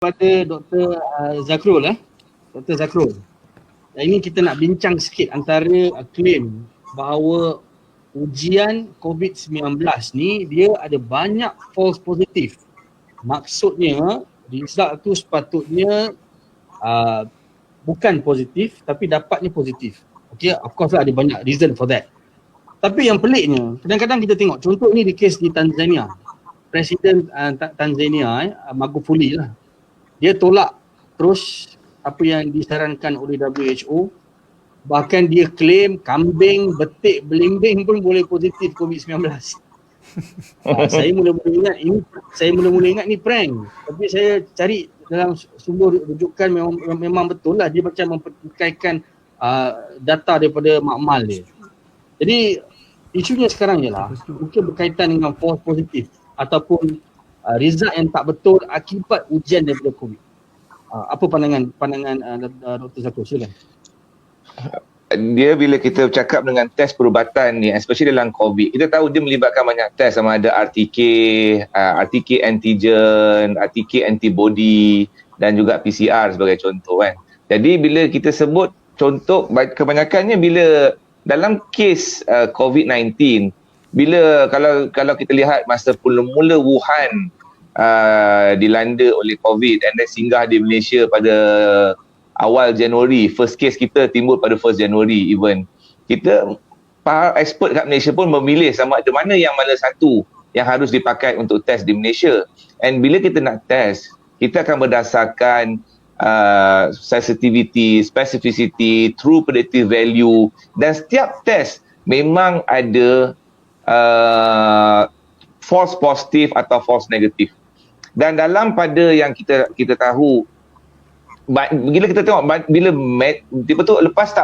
Pada Dr. Zakrul Dr. Zakrul. Ini kita nak bincang sikit antara klaim bahawa ujian COVID-19 ni dia ada banyak false positif. Maksudnya result tu sepatutnya bukan positif tapi dapatnya positif. Okay, of course lah ada banyak reason for that. Tapi yang peliknya, kadang-kadang kita tengok contoh ni di kes di Tanzania. Presiden Tanzania Magufuli lah. Dia tolak terus apa yang disarankan oleh WHO. Bahkan dia claim kambing, betik, belimbing pun boleh positif COVID-19. Saya mula-mula ingat ni prank. Tapi saya cari dalam sumber rujukan memang betul lah. Dia macam mempertikaikan data daripada makmal dia. Jadi isunya sekarang ialah mungkin berkaitan dengan false positif ataupun result yang tak betul akibat ujian daripada COVID. Apa pandangan Dr. Zakrul? Silakan. Dia bila kita bercakap dengan test perubatan ni, especially dalam COVID, kita tahu dia melibatkan banyak test, sama ada RTK antigen, RTK antibody dan juga PCR sebagai contoh kan. Jadi bila kita sebut contoh, kebanyakannya bila dalam kes COVID-19, bila kalau kita lihat masa mula Wuhan dilanda oleh COVID and then singgah di Malaysia pada awal Januari, first case kita timbul pada 1 Januari even. Kita, para expert kat Malaysia pun memilih sama ada mana satu yang harus dipakai untuk test di Malaysia. And bila kita nak test, kita akan berdasarkan sensitivity, specificity, true predictive value, dan setiap test memang ada false positive atau false negative. Dan dalam pada yang kita tahu, bila kita tengok bila lepas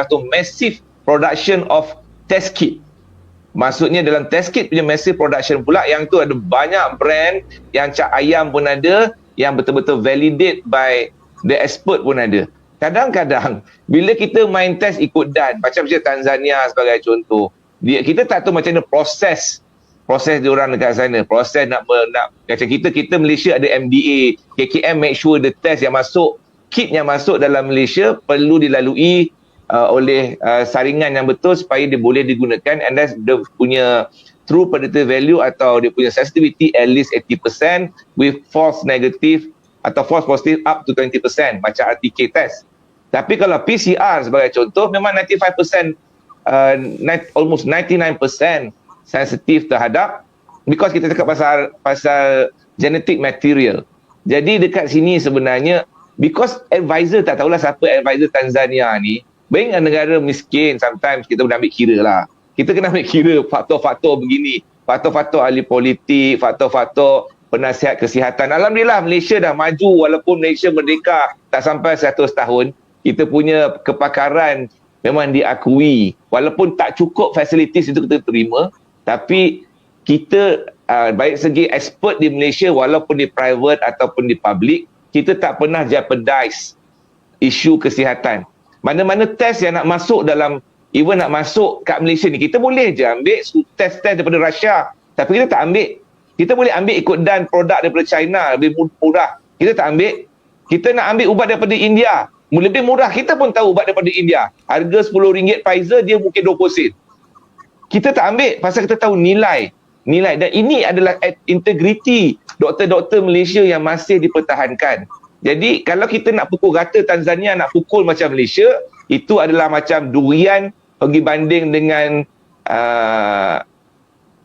tu massive production of test kit. Maksudnya dalam test kit punya massive production pula, yang tu ada banyak brand, yang cap ayam pun ada, yang betul-betul validate by the expert pun ada. Kadang-kadang bila kita main test ikut dan, macam Tanzania sebagai contoh, kita tak tahu macam mana proses diorang dekat sana, proses nak macam kita Malaysia ada MDA, KKM make sure the test yang masuk, kit yang masuk dalam Malaysia perlu dilalui oleh saringan yang betul supaya dia boleh digunakan, and that's dia punya true predictive value atau dia punya sensitivity at least 80% with false negative atau false positive up to 20% macam RTK test. Tapi kalau PCR sebagai contoh memang 95%, almost 99% sensitif terhadap, because kita cakap pasal genetic material. Jadi dekat sini sebenarnya, because advisor tak tahulah siapa advisor Tanzania ni, being a negara miskin, sometimes kita kena ambil kira lah. Kita kena ambil kira faktor-faktor begini, faktor-faktor ahli politik, faktor-faktor penasihat kesihatan. Alhamdulillah Malaysia dah maju, walaupun Malaysia merdeka tak sampai 100 tahun, kita punya kepakaran memang diakui. Walaupun tak cukup facilities itu kita terima, tapi kita baik segi expert di Malaysia, walaupun di private ataupun di public, kita tak pernah jeopardize isu kesihatan. Mana-mana test yang nak masuk dalam, even nak masuk kat Malaysia ni, kita boleh je ambil test daripada Russia, tapi kita tak ambil. Kita boleh ambil ikut dan produk daripada China, lebih murah. Kita tak ambil. Kita nak ambil ubat daripada India, lebih murah. Kita pun tahu ubat daripada India, harga RM10 Pfizer, dia mungkin 20 sen. Kita tak ambil pasal kita tahu nilai. Dan ini adalah integriti doktor-doktor Malaysia yang masih dipertahankan. Jadi kalau kita nak pukul rata Tanzania, nak pukul macam Malaysia, itu adalah macam durian pergi banding dengan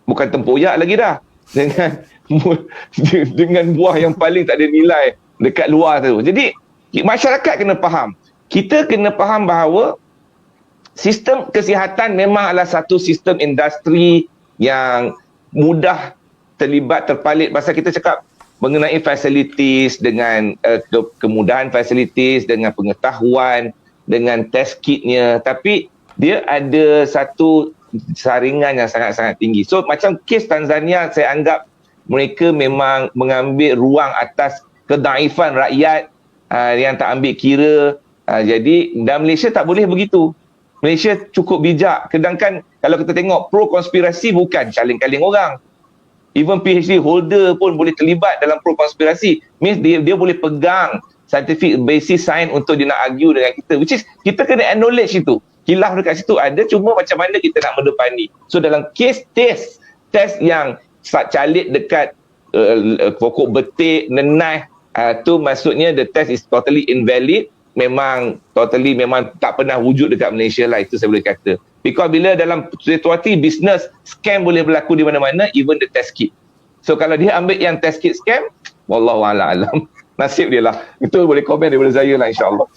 bukan tempoyak lagi dah, dengan buah yang paling tak ada nilai dekat luar tu. Jadi masyarakat kena faham. Kita kena faham bahawa sistem kesihatan memang adalah satu sistem industri yang mudah terpalit. Pasal kita cakap mengenai facilities, dengan kemudahan facilities, dengan pengetahuan, dengan test kitnya, tapi dia ada satu saringan yang sangat-sangat tinggi. So macam kes Tanzania, saya anggap mereka memang mengambil ruang atas kedaifan rakyat yang tak ambil kira. Jadi dalam Malaysia tak boleh begitu. Malaysia cukup bijak. Sedangkan kalau kita tengok pro konspirasi bukan caling-caling orang. Even PhD holder pun boleh terlibat dalam pro-konspirasi. Means dia boleh pegang scientific basis science untuk dia nak argue dengan kita. Which is, kita kena acknowledge itu. Khilaf dekat situ ada, cuma macam mana kita nak mendepani. So dalam case test yang calit dekat pokok betik, nenah, tu maksudnya the test is totally invalid. Memang tak pernah wujud dekat Malaysia lah, itu saya boleh kata. Because bila dalam situasi bisnes, scam boleh berlaku di mana-mana, even the test kit. So kalau dia ambil yang test kit scam, wallahu a'lam, nasib dia lah. Itu boleh komen daripada saya lah, insyaAllah.